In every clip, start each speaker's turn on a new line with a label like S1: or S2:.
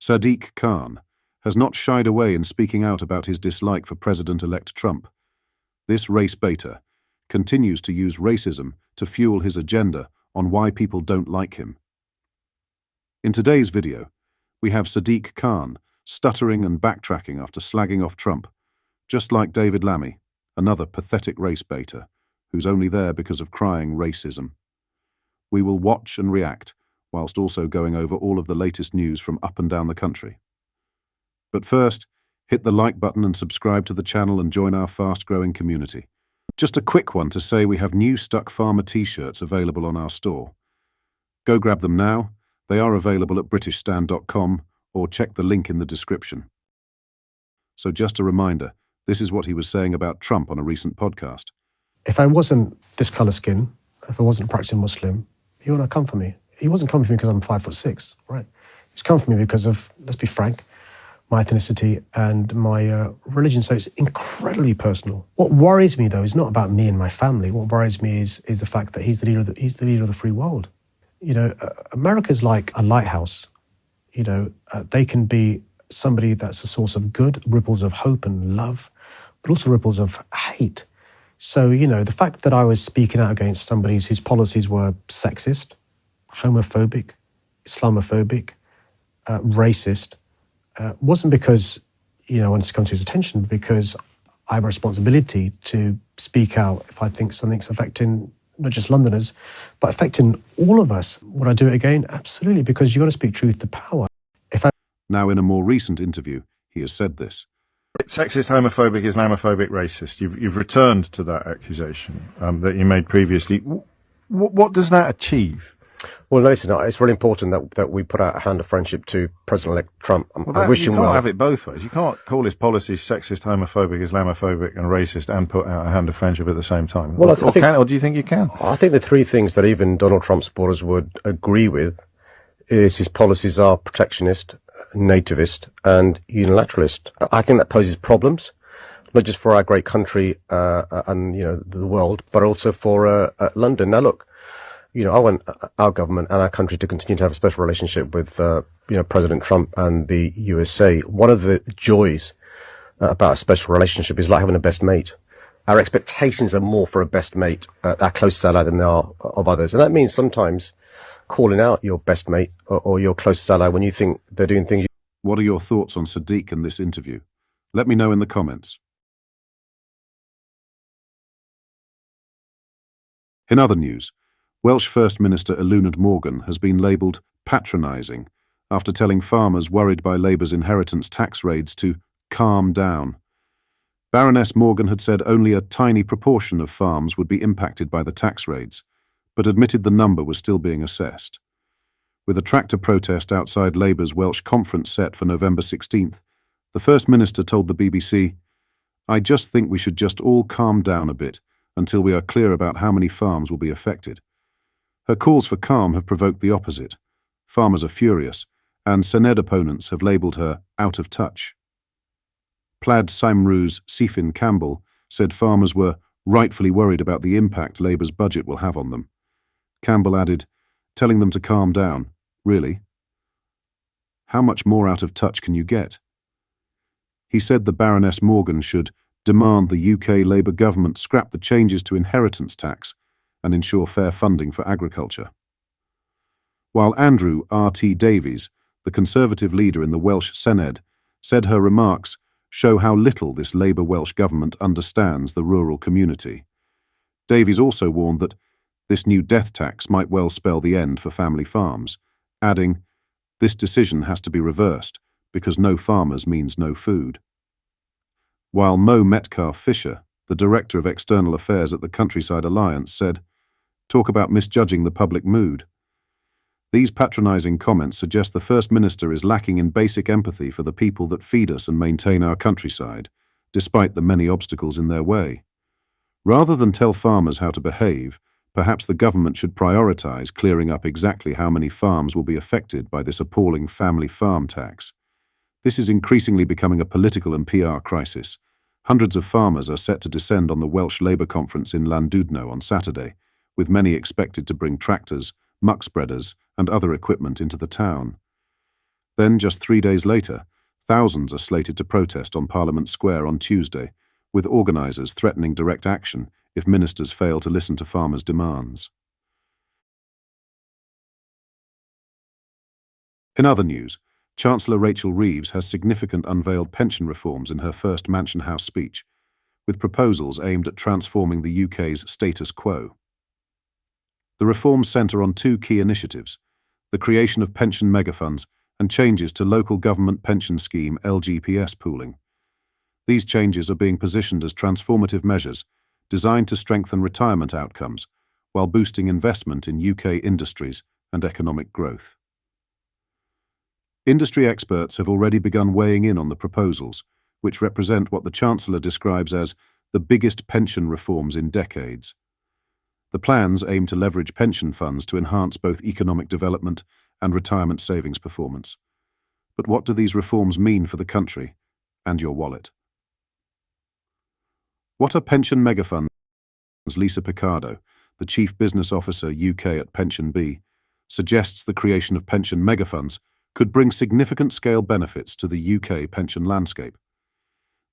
S1: Sadiq Kahn has not shied away in speaking out about his dislike for President-elect Trump. This race baiter continues to use racism to fuel his agenda on why people don't like him. In today's video, we have Sadiq Kahn stuttering and backtracking after slagging off Trump, just like David Lammy, another pathetic race baiter, who's only there because of crying racism. We will watch and react, whilst also going over all of the latest news from up and down the country. But first, hit the like button and subscribe to the channel and join our fast-growing community. Just a quick one to say we have new Stuck Farmer t-shirts available on our store. Go grab them now. They are available at britishstand.com or check the link in the description. So just a reminder, this is what he was saying about Trump on a recent podcast.
S2: If I wasn't this colour skin, if I wasn't a practicing Muslim, he wouldn't have come for me. He wasn't coming for me because I'm 5'6", right? He's come for me because of, let's be frank, my ethnicity and my religion. So it's incredibly personal. What worries me, though, is not about me and my family. What worries me is the fact that he's the leader of the free world. You know, America's like a lighthouse. You know, they can be somebody that's a source of good, ripples of hope and love, but also ripples of hate. So, you know, the fact that I was speaking out against somebody whose policies were sexist, homophobic, Islamophobic, racist, wasn't because, you know, I wanted to come to his attention, but because I have a responsibility to speak out if I think something's affecting not just Londoners, but affecting all of us. Would I do it again? Absolutely, because you've got to speak truth to power.
S1: Now, in a more recent interview, he has said this.
S3: Sexist, homophobic, Islamophobic, racist. You've returned to that accusation that you made previously. What does that achieve?
S4: Well, no, it's really important that we put out a hand of friendship to President-elect Trump. I wish him well.
S3: You can't have it both ways. You can't call his policies sexist, homophobic, Islamophobic and racist and put out a hand of friendship at the same time.
S4: Well,
S3: or do you think you can?
S4: I think the three things that even Donald Trump supporters would agree with is his policies are protectionist, nativist and unilateralist. I think that poses problems, not just for our great country and, you know, the world, but also for London. Now, look, you know, I want our government and our country to continue to have a special relationship with, you know, President Trump and the USA. One of the joys about a special relationship is like having a best mate. Our expectations are more for a best mate, our closest ally, than they are of others. And that means sometimes calling out your best mate or your closest ally when you think they're doing things.
S1: What are your thoughts on Sadiq and this interview? Let me know in the comments. In other news, Welsh First Minister Eluned Morgan has been labelled patronising after telling farmers worried by Labour's inheritance tax raids to calm down. Baroness Morgan had said only a tiny proportion of farms would be impacted by the tax raids, but admitted the number was still being assessed. With a tractor protest outside Labour's Welsh conference set for November 16th, the First Minister told the BBC, "I just think we should just all calm down a bit until we are clear about how many farms will be affected." Her calls for calm have provoked the opposite. Farmers are furious, and Senedd opponents have labelled her out of touch. Plaid Cymru's Sifin Campbell said farmers were rightfully worried about the impact Labour's budget will have on them. Campbell added, telling them to calm down. Really? How much more out of touch can you get? He said the Baroness Morgan should demand the UK Labour government scrap the changes to inheritance tax and ensure fair funding for agriculture. While Andrew R.T. Davies, the Conservative leader in the Welsh Senedd, said her remarks show how little this Labour Welsh government understands the rural community. Davies also warned that this new death tax might well spell the end for family farms, adding, "This decision has to be reversed because no farmers means no food." While Mo Metcalfe-Fisher, the Director of External Affairs at the Countryside Alliance, said, "Talk about misjudging the public mood." These patronising comments suggest the First Minister is lacking in basic empathy for the people that feed us and maintain our countryside, despite the many obstacles in their way. Rather than tell farmers how to behave, perhaps the government should prioritise clearing up exactly how many farms will be affected by this appalling family farm tax. This is increasingly becoming a political and PR crisis. Hundreds of farmers are set to descend on the Welsh Labour Conference in Llandudno on Saturday, with many expected to bring tractors, muck spreaders and other equipment into the town. Then, just 3 days later, thousands are slated to protest on Parliament Square on Tuesday, with organisers threatening direct action if ministers fail to listen to farmers' demands. In other news, Chancellor Rachel Reeves has significant unveiled pension reforms in her first Mansion House speech, with proposals aimed at transforming the UK's status quo. The reforms centre on two key initiatives: the creation of pension megafunds and changes to local government pension scheme LGPS pooling. These changes are being positioned as transformative measures designed to strengthen retirement outcomes while boosting investment in UK industries and economic growth. Industry experts have already begun weighing in on the proposals, which represent what the Chancellor describes as the biggest pension reforms in decades. The plans aim to leverage pension funds to enhance both economic development and retirement savings performance. But what do these reforms mean for the country and your wallet? What are pension megafunds? Lisa Picardo, the Chief Business Officer UK at Pension B, suggests the creation of pension megafunds could bring significant scale benefits to the UK pension landscape.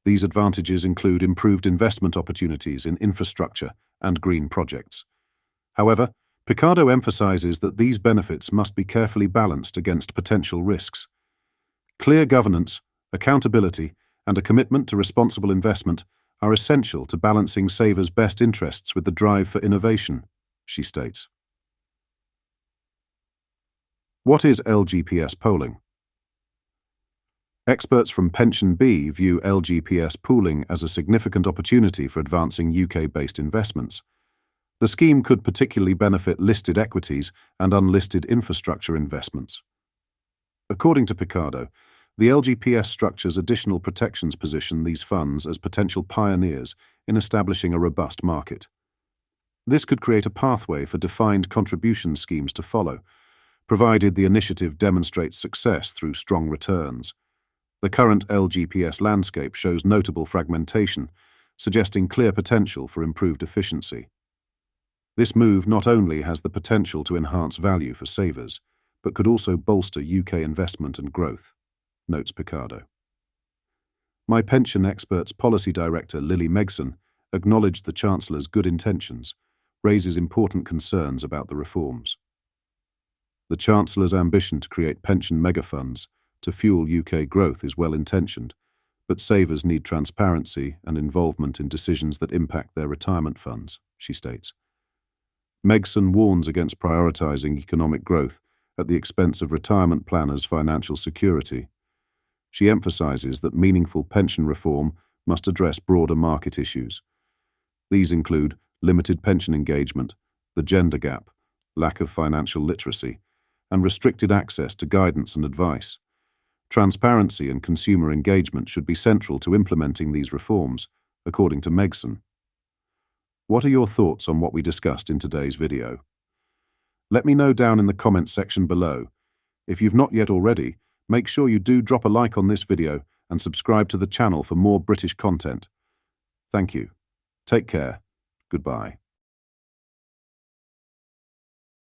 S1: These advantages include improved investment opportunities in infrastructure and green projects. However, Picardo emphasises that these benefits must be carefully balanced against potential risks. Clear governance, accountability, and a commitment to responsible investment are essential to balancing savers' best interests with the drive for innovation, she states. What is LGPS pooling? Experts from Pension B view LGPS pooling as a significant opportunity for advancing UK-based investments. The scheme could particularly benefit listed equities and unlisted infrastructure investments. According to Picardo, the LGPS structure's additional protections position these funds as potential pioneers in establishing a robust market. This could create a pathway for defined contribution schemes to follow, provided the initiative demonstrates success through strong returns. The current LGPS landscape shows notable fragmentation, suggesting clear potential for improved efficiency. This move not only has the potential to enhance value for savers, but could also bolster UK investment and growth, notes Picardo. My pension expert's policy director, Lily Megson, acknowledged the Chancellor's good intentions, raises important concerns about the reforms. The Chancellor's ambition to create pension megafunds to fuel UK growth is well-intentioned, but savers need transparency and involvement in decisions that impact their retirement funds, she states. Megson warns against prioritising economic growth at the expense of retirement planners' financial security. She emphasises that meaningful pension reform must address broader market issues. These include limited pension engagement, the gender gap, lack of financial literacy, and restricted access to guidance and advice. Transparency and consumer engagement should be central to implementing these reforms, according to Megson. What are your thoughts on what we discussed in today's video? Let me know down in the comments section below. If you've not yet already, make sure you do drop a like on this video and subscribe to the channel for more British content. Thank you. Take care. Goodbye.